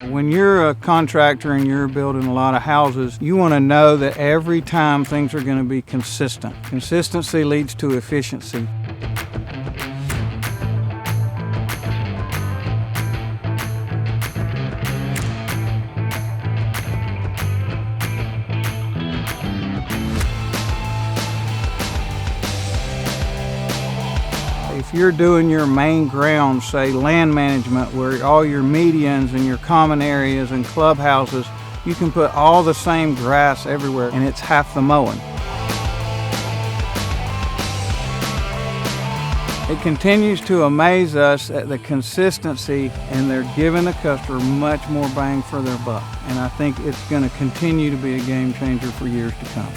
When you're a contractor and you're building a lot of houses, you want to know that every time things are going to be consistent. Consistency leads to efficiency. If you're doing your main grounds, say land management, where all your medians and your common areas and clubhouses, you can put all the same grass everywhere and it's half the mowing. It continues to amaze us at the consistency, and they're giving the customer much more bang for their buck. And I think it's going to continue to be a game changer for years to come.